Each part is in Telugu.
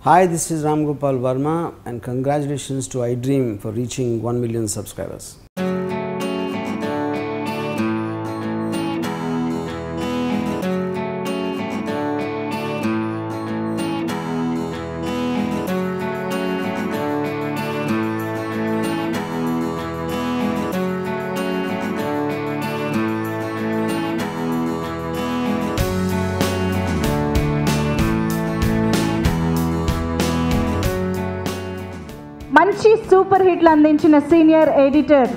Hi, this is Ram Gopal Verma and congratulations to iDream for reaching 1 million subscribers. మంచి సూపర్ హిట్లు అందించిన సీనియర్ ఎడిటర్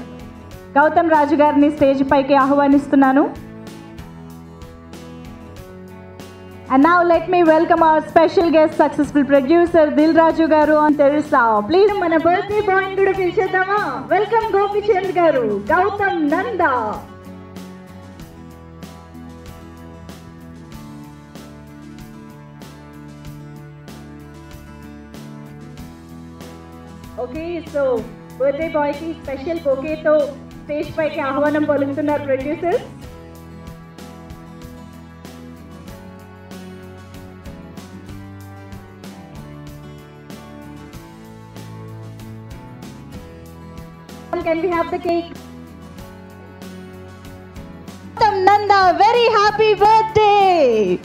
గౌతమ్ రాజు గారిని స్టేజ్ పైకి ఆహ్వానిస్తున్నాను. And now let me welcome our special guest, successful producer Dil Raju garu on Teresa. Please మన బర్త్డే బాయ్ కూడా పిలిచేద్దామా? Welcome Gopichand garu, Gautam Nanda. Okay, so birthday boy కి స్పెషల్ బొకేతో స్టేజ్ పైకి ఆహ్వానం పలుకుతున్నారు producer. Can we have the cake? Nanda, very happy birthday.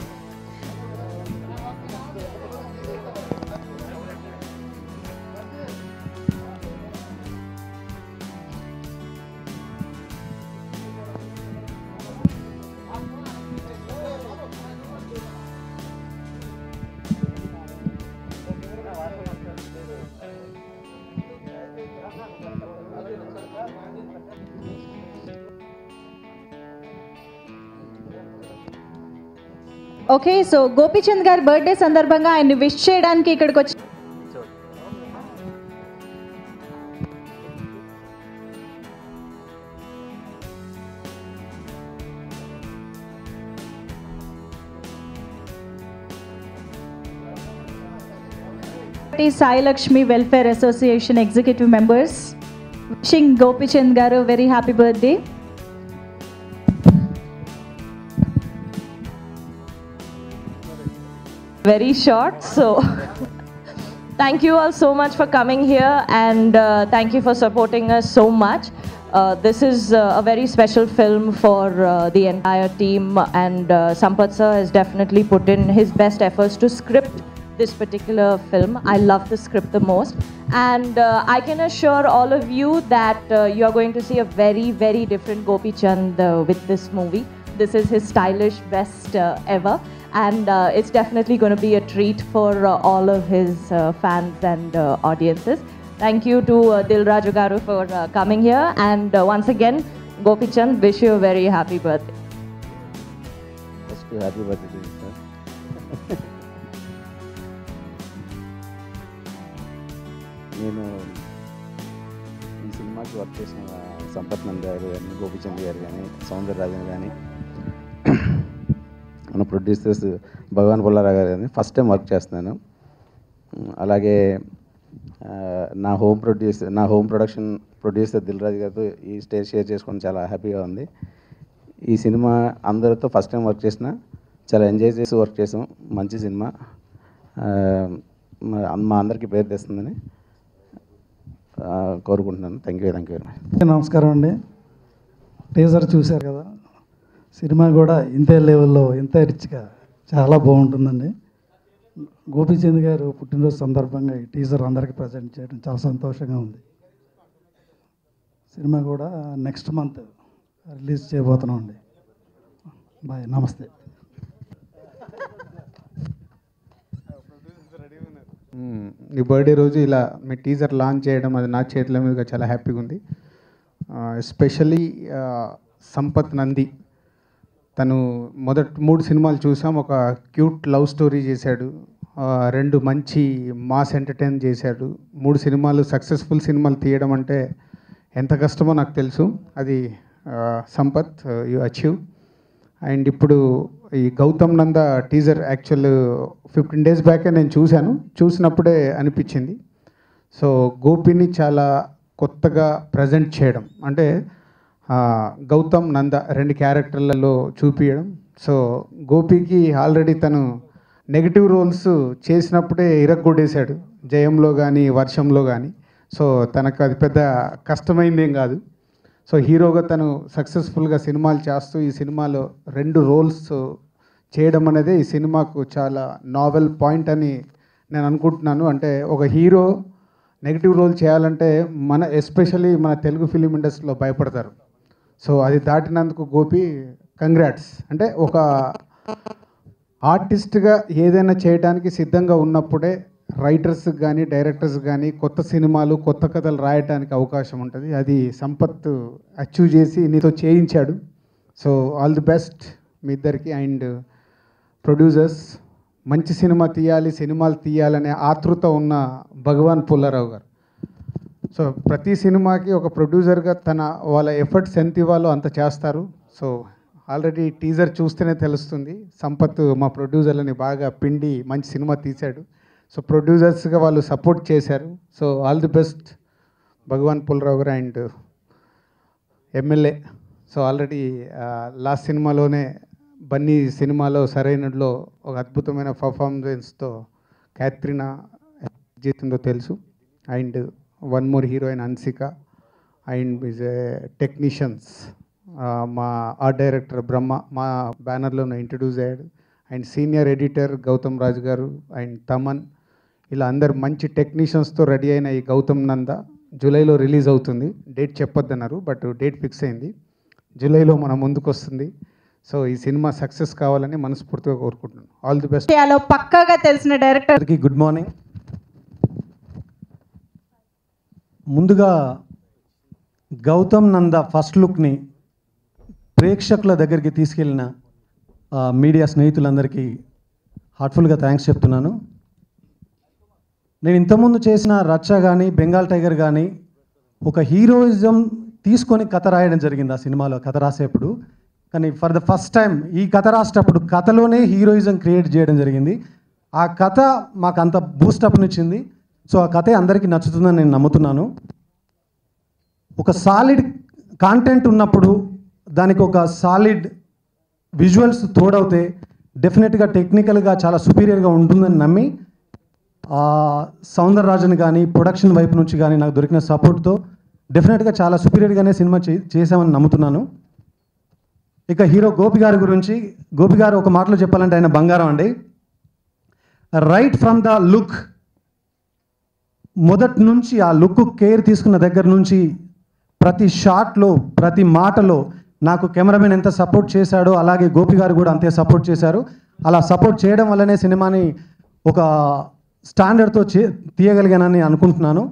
Okay, so Gopichand గారి బర్త్డే సందర్భంగా ఆయన్ని విష్ చేయడానికి ఇక్కడికి వచ్చి Sai Lakshmi Welfare Association executive members wishing Gopichand garu very happy birthday. Very short, so thank you all so much for coming here, and thank you for supporting us so much. This is a very special film for the entire team, and Sampath sir has definitely put in his best efforts to script this particular film. I love the script the most, and I can assure all of you that you are going to see a very, very different Gopichand with this movie. This is his stylish best ever, and it's definitely going to be a treat for all of his fans and audiences. Thank you to Dil Raju garu for coming here, and once again, Gopichand, wish you a very happy birthday. Just a happy birthday to you, sir. నేను ఈ సినిమాకి వర్క్ చేసిన సంపత్ నంద గారు కానీ, గోపిచంద్ గారు కానీ, సౌందరరాజన్ కానీ, మన ప్రొడ్యూసర్స్ భగవాన్ పుల్లారావు గారు కానీ ఫస్ట్ టైం వర్క్ చేస్తున్నాను. అలాగే నా home production producer Dil Raju గారితో ఈ స్టేజ్ షేర్ చేసుకొని చాలా హ్యాపీగా ఉంది. ఈ సినిమా అందరితో ఫస్ట్ టైం వర్క్ చేసిన, చాలా ఎంజాయ్ చేసి వర్క్ చేసాం. మంచి సినిమా, మా అందరికీ పేరు తెస్తుందని కోరుకుంటున్నాను. Thank you very much. నమస్కారం అండి. టీజర్ చూశారు కదా, సినిమా కూడా ఇంతే లెవెల్లో ఇంతే రిచ్గా చాలా బాగుంటుందండి. గోపిచంద్ గారు పుట్టినరోజు సందర్భంగా ఈ టీజర్ అందరికీ ప్రజెంట్ చేయడం చాలా సంతోషంగా ఉంది. సినిమా కూడా నెక్స్ట్ మంత్ రిలీజ్ చేయబోతున్నాం అండి. బాయ్, నమస్తే. ఈ బర్త్డే రోజు ఇలా మీ టీజర్ లాంచ్ చేయడం అది నా చేతుల మీదుగా చాలా హ్యాపీగా ఉంది. ఎస్పెషల్లీ సంపత్ నంది, తను మొదటి 3 సినిమాలు చూసాం. ఒక క్యూట్ లవ్ స్టోరీ చేశాడు, 2 మంచి మాస్ ఎంటర్టైన్ చేశాడు. 3 సినిమాలు సక్సెస్ఫుల్ సినిమాలు తీయడం అంటే ఎంత కష్టమో నాకు తెలుసు. అది సంపత్ యు అచీవ్. అండ్ ఇప్పుడు ఈ గౌతమ్ నంద టీజర్ యాక్చువల్ 15 days బ్యాకే నేను చూసినప్పుడే అనిపించింది. సో గోపిని చాలా కొత్తగా ప్రజెంట్ చేయడం అంటే గౌతమ్ నంద 2 క్యారెక్టర్లలో చూపించడం. సో గోపికి ఆల్రెడీ తను నెగిటివ్ రోల్స్ చేసినప్పుడే ఇరగ్గొట్టేశాడు, జయంలో కానీ వర్షంలో కానీ. సో తనకు అది పెద్ద కష్టమైందేం కాదు. సో హీరోగా తను సక్సెస్ఫుల్గా సినిమాలు చేస్తూ ఈ సినిమాలో 2 రోల్స్ చేయడం అనేది ఈ సినిమాకు చాలా నావెల్ పాయింట్ అని నేను అనుకుంటున్నాను. అంటే ఒక హీరో నెగిటివ్ రోల్ చేయాలంటే ఎస్పెషల్లీ మన తెలుగు ఫిలిం ఇండస్ట్రీలో భయపడతారు. సో అది దాటినందుకు గోపి కంగ్రాట్స్. అంటే ఒక ఆర్టిస్ట్గా ఏదైనా చేయడానికి సిద్ధంగా ఉన్నప్పుడే రైటర్స్కి కానీ డైరెక్టర్స్ కానీ కొత్త సినిమాలు కొత్త కథలు రాయడానికి అవకాశం ఉంటుంది. అది సంపత్ అచీవ్ చేసి నీతో చేయించాడు. సో ఆల్ ది బెస్ట్ మీ ఇద్దరికి. అండ్ ప్రొడ్యూసర్స్, మంచి సినిమా తీయాలి, సినిమాలు తీయాలనే ఆతృత ఉన్న భగవాన్ పుల్లారావు గారు. సో ప్రతి సినిమాకి ఒక ప్రొడ్యూసర్గా వాళ్ళ ఎఫర్ట్స్ ఎంత ఇవ్వాలో అంత చేస్తారు. సో ఆల్రెడీ టీజర్ చూస్తేనే తెలుస్తుంది, సంపత్ మా ప్రొడ్యూసర్లని బాగా పిండి మంచి సినిమా తీశాడు. సో ప్రొడ్యూసర్స్గా వాళ్ళు సపోర్ట్ చేశారు. So all the best Bhagavan Pullarao garu. And MLA, so already last సినిమాలోనే బన్నీ సినిమాలో సరైనలో ఒక అద్భుతమైన పర్ఫార్మెన్స్తో క్యాత్రినా జీతుందో తెలుసు. And one more heroine Hansika. And is a technicians మా ఆర్ట్ డైరెక్టర్ బ్రహ్మ మా బ్యానర్లోనే ఇంట్రడ్యూస్ అయ్యాడు. అండ్ సీనియర్ ఎడిటర్ గౌతమ్ రాజు గారు అండ్ తమన్, ఇలా అందరు మంచి టెక్నీషియన్స్తో రెడీ అయిన ఈ గౌతమ్ నంద జూలైలో రిలీజ్ అవుతుంది. డేట్ చెప్పొద్దన్నారు, బట్ డేట్ ఫిక్స్ అయింది. జూలైలో మన ముందుకు వస్తుంది. సో ఈ సినిమా సక్సెస్ కావాలని మనస్ఫూర్తిగా కోరుకుంటున్నాను. All the best. పక్కాగా తెలిసిన డైరెక్టర్. Good morning. ముందుగా గౌతమ్ నంద ఫస్ట్ లుక్ని ప్రేక్షకుల దగ్గరికి తీసుకెళ్ళిన మీడియా స్నేహితులందరికీ హార్ట్ఫుల్గా థ్యాంక్స్ చెప్తున్నాను. నేను ఇంతకుముందు చేసిన రచ్చ కానీ బెంగాల్ టైగర్ కానీ ఒక హీరోయిజం తీసుకొని కథ రాయడం జరిగింది ఆ సినిమాలో కథ రాసేప్పుడు. కానీ ఫర్ ద ఫస్ట్ టైం ఈ కథ రాసేటప్పుడు కథలోనే హీరోయిజం క్రియేట్ చేయడం జరిగింది. ఆ కథ మాకు అంత బూస్టప్నిచ్చింది. సో ఆ కథే అందరికీ నచ్చుతుందని నేను నమ్ముతున్నాను. ఒక సాలిడ్ కాంటెంట్ ఉన్నప్పుడు దానికి ఒక సాలిడ్ విజువల్స్ తోడవుతే డెఫినెట్గా టెక్నికల్గా చాలా సుపీరియర్గా ఉంటుందని నమ్మి సౌందరరాజన్ కానీ ప్రొడక్షన్ వైపు నుంచి కానీ నాకు దొరికిన సపోర్ట్తో డెఫినెట్గా చాలా సుపీరియర్గానే సినిమా చేసామని నమ్ముతున్నాను. ఇక హీరో గోపి గారి గురించి, గోపి గారు ఒక మాటలో చెప్పాలంటే ఆయన బంగారం అండి. రైట్ ఫ్రమ్ ద లుక్, మొదటి నుంచి ఆ లుక్ కేర్ తీసుకున్న దగ్గర నుంచి ప్రతి షాట్లో ప్రతి మాటలో నాకు కెమెరామెన్ ఎంత సపోర్ట్ చేశాడో అలాగే గోపి గారు కూడా అంతే సపోర్ట్ చేశారు. అలా సపోర్ట్ చేయడం వల్లనే సినిమాని ఒక స్టాండర్డ్తో తీయగలిగానని అనుకుంటున్నాను.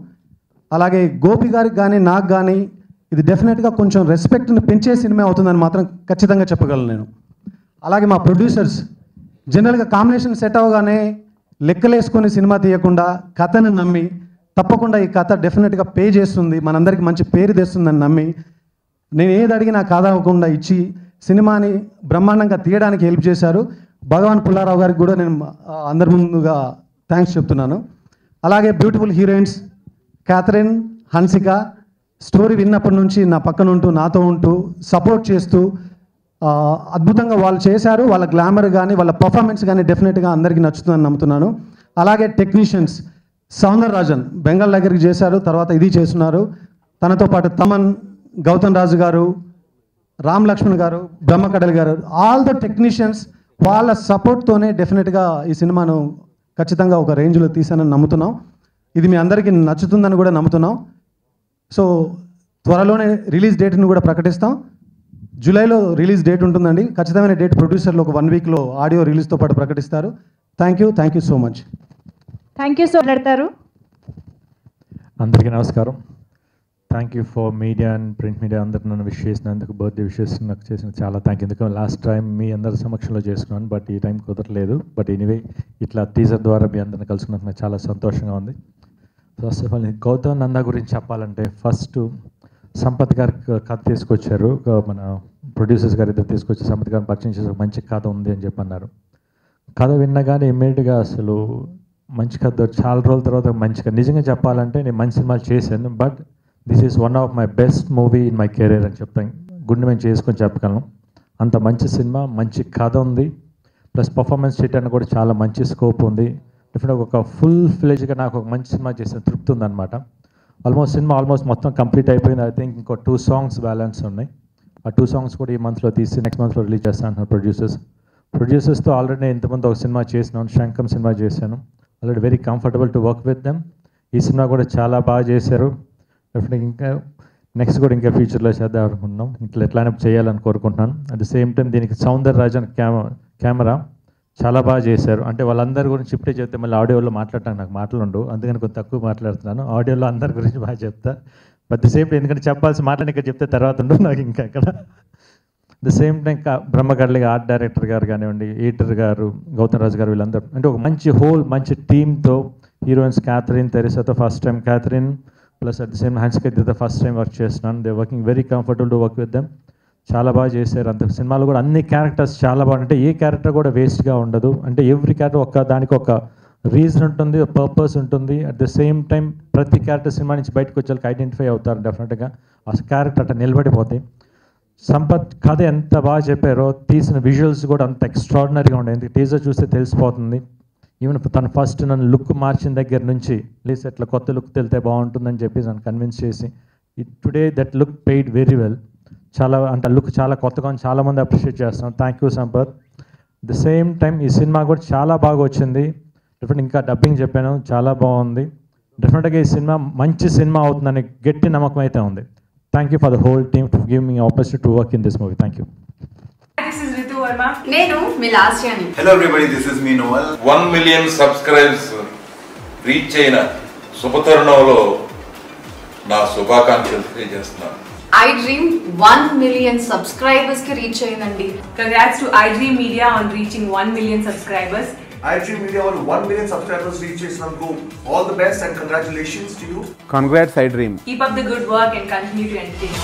అలాగే గోపి గారికి కానీ నాకు కానీ ఇది డెఫినెట్గా కొంచెం రెస్పెక్ట్ని పెంచే సినిమా అవుతుందని మాత్రం ఖచ్చితంగా చెప్పగలను నేను. అలాగే మా ప్రొడ్యూసర్స్ జనరల్గా కాంబినేషన్ సెట్ అవగానే లెక్కలేసుకొని సినిమా తీయకుండా కథను నమ్మి తప్పకుండా ఈ కథ డెఫినెట్గా పే చేస్తుంది, మనందరికీ మంచి పేరు తెస్తుందని నమ్మి నేను ఏది అడిగినా కాదవకుండా ఇచ్చి సినిమాని బ్రహ్మాండంగా తీయడానికి హెల్ప్ చేశారు. భగవాన్ పుల్లారావు గారికి కూడా నేను అందరి ముందుగా థ్యాంక్స్ చెప్తున్నాను. అలాగే beautiful heroines Catherine, Hansika story విన్నప్పటి నుంచి నా పక్కన ఉంటూ నాతో ఉంటూ సపోర్ట్ చేస్తూ అద్భుతంగా వాళ్ళు చేశారు. వాళ్ళ గ్లామర్ కానీ వాళ్ళ పర్ఫార్మెన్స్ కానీ డెఫినెట్గా అందరికీ నచ్చుతుందని నమ్ముతున్నాను. అలాగే టెక్నీషియన్స్ సౌందరరాజన్ బెంగాల్ దగ్గరికి చేశారు, తర్వాత ఇది చేస్తున్నారు. తనతో పాటు తమన్, గౌతమ్ రాజు గారు, రామ్ లక్ష్మణ్ గారు, బ్రహ్మకడల్ గారు, ఆల్ ద టెక్నీషియన్స్ వాళ్ళ సపోర్ట్తోనే డెఫినెట్గా ఈ సినిమాను ఖచ్చితంగా ఒక రేంజ్లో తీసానని నమ్ముతున్నాం. ఇది మీ అందరికీ నచ్చుతుందని కూడా నమ్ముతున్నాం. సో త్వరలోనే రిలీజ్ డేట్ని కూడా ప్రకటిస్తాం. జూలైలో రిలీజ్ డేట్ ఉంటుందండి. ఖచ్చితమైన డేట్ ప్రొడ్యూసర్లు ఒక 1 వీక్లో ఆడియో రిలీజ్తో పాటు ప్రకటిస్తారు. Thank you so much. Thank you so మాట్లాడతారు. అందరికీ నమస్కారం. Thank you for media and print media అందరు నన్ను విష్ చేసినందుకు, బర్త్డే విషెస్ నాకు చేసిన చాలా థ్యాంక్ యూ. ఎందుకంటే లాస్ట్ టైం మీ అందరి సమక్షంలో చేసుకున్నాను, బట్ ఈ టైం కుదరలేదు. బట్ ఎనీవే ఇట్లా టీజర్ ద్వారా మీ అందరిని కలుసుకున్నందుకు నాకు చాలా సంతోషంగా ఉంది. ఫస్ట్ ఆఫ్ ఆల్ గౌతమ్ నంద గురించి చెప్పాలంటే ఫస్ట్ సంపత్ గారు కథ తీసుకొచ్చారు, మన ప్రొడ్యూసర్స్ గారు ఇద్దరు తీసుకొచ్చి సంపత్ గారిని పరిచయం చేసి మంచి కథ ఉంది అని చెప్పి అన్నారు. కథ విన్నగానే ఇమ్మీడియట్గా అసలు మంచి కథ చాలా రోజుల తర్వాత మంచిగా నిజంగా చెప్పాలంటే నేను మంచి సినిమాలు చేశాను, but this is one of my best movie in my career అని చెప్తాను, గుండె మేము చేసుకొని చెప్పగలను. అంత మంచి సినిమా, మంచి కథ ఉంది, ప్లస్ పర్ఫార్మెన్స్ చేయడానికి కూడా చాలా మంచి స్కోప్ ఉంది. డెఫినెట్గా ఒక ఫుల్ ఫ్లెజ్గా నాకు ఒక మంచి సినిమా చేసిన తృప్తి ఉందన్నమాట. సినిమా ఆల్మోస్ట్ మొత్తం కంప్లీట్ అయిపోయింది. ఐ థింక్ ఇంకో 2 songs బ్యాలెన్స్ ఉన్నాయి. ఆ 2 songs కూడా ఈ మంత్లో తీసి నెక్స్ట్ మంత్లో రిలీజ్ చేస్తాను అంటున్నారు ప్రొడ్యూసర్స్తో. ఆల్రెడీ నేను ఇంతకుముందు ఒక సినిమా చేసినాను, శంఖం సినిమా చేశాను. Already very comfortable to work with them. ఈ సినిమా కూడా చాలా బాగా చేశారు. డెఫినెట్గా ఇంకా నెక్స్ట్ కూడా ఇంకా ఫ్యూచర్లో చేద్దాం అనుకుంటున్నాం. ఇట్లా ఎట్లానే చేయాలని కోరుకుంటున్నాను. అట్ ద సేమ్ టైం దీనికి సౌందరరాజన్ కెమెరా చాలా బాగా చేశారు. అంటే వాళ్ళందరి గురించి ఇప్పుడే చెప్తే మళ్ళీ ఆడియోలో మాట్లాడటానికి నాకు మాటలు ఉండవు, అందుకని కొంచెం తక్కువ మాట్లాడుతున్నాను. ఆడియోలో అందరి గురించి బాగా చెప్తా. బట్ ద సేమ్ టైం ఎందుకంటే చెప్పాల్సి మాట్లాడి ఇక్కడ చెప్తే తర్వాత ఉండవు నాకు ఇంకా అక్కడ. ద సేమ్ టైం బ్రహ్మకడ్లిగా ఆర్ట్ డైరెక్టర్ గారు కానివ్వండి, ఎడిటర్ గారు, గౌతమ్ రాజు గారు, వీళ్ళందరూ అంటే ఒక మంచి టీమ్తో హీరోయిన్స్ క్యాథరిన్, తెరిసాతో first time Catherine, plus at the same హన్సికతో ఫస్ట్ టైం వర్క్ చేస్తున్నాను. They working very comfortable to work with them. చాలా బాగా చేశారు. అంత సినిమాలో కూడా అన్ని క్యారెక్టర్స్ చాలా బాగుంటాయి. ఏ క్యారెక్టర్ కూడా వేస్ట్గా ఉండదు. అంటే ఎవ్రీ క్యారెక్టర్ దానికి ఒక రీజన్ ఉంటుంది, పర్పస్ ఉంటుంది. అట్ ద సేమ్ టైం ప్రతి క్యారెక్టర్ సినిమా నుంచి బయటకు వచ్చేకి ఐడెంటిఫై అవుతారు డెఫినెట్గా. ఆ క్యారెక్టర్ అట్లా నిలబడిపోతాయి. సంపత్ కథ ఎంత బాగా చెప్పారో, తీసిన విజువల్స్ కూడా అంత ఎక్స్ట్రాడినరీగా ఉంటాయి. ఎందుకంటే టీజర్ చూస్తే తెలిసిపోతుంది. ఈవెన్ తను ఫస్ట్ నన్ను లుక్ మార్చిన దగ్గర నుంచి ప్లీజ్ అట్లా కొత్త లుక్ తెలితే బాగుంటుందని చెప్పి నన్ను కన్విన్స్ చేసి today that look paid very well. చాలా అంటే లుక్ చాలా కొత్తగా ఉంది, చాలామంది అప్రిషియేట్ చేస్తున్నాం. Thank you Sampath. The same time ఈ సినిమా కూడా చాలా బాగా వచ్చింది. డెఫినెట్ ఇంకా డబ్బింగ్ చెప్పాను, చాలా బాగుంది. డెఫినెట్గా ఈ సినిమా మంచి సినిమా అవుతుందని గట్టి నమ్మకం అయితే ఉంది. Thank you for the whole team to give me opportunity to work in this movie. Thank you. నేను మీ లాస్యాని. Hello everybody, this is me నోవల్. 1 million సబ్స్క్రైబ్స్ రీచ్ అయిన శుభతరుణంలో నా శుభాకాంక్షలు తెలియజేస్తున్నాను. iDream 1 million subscribers కి రీచ్ అయిందండి. Congrats to iDream Media on reaching 1 million subscribers. iDream Media on 1 million subscribers reach చేసినందుకు all the best and congratulations to you. Congrats iDream. Keep up the good work and continue to entertain.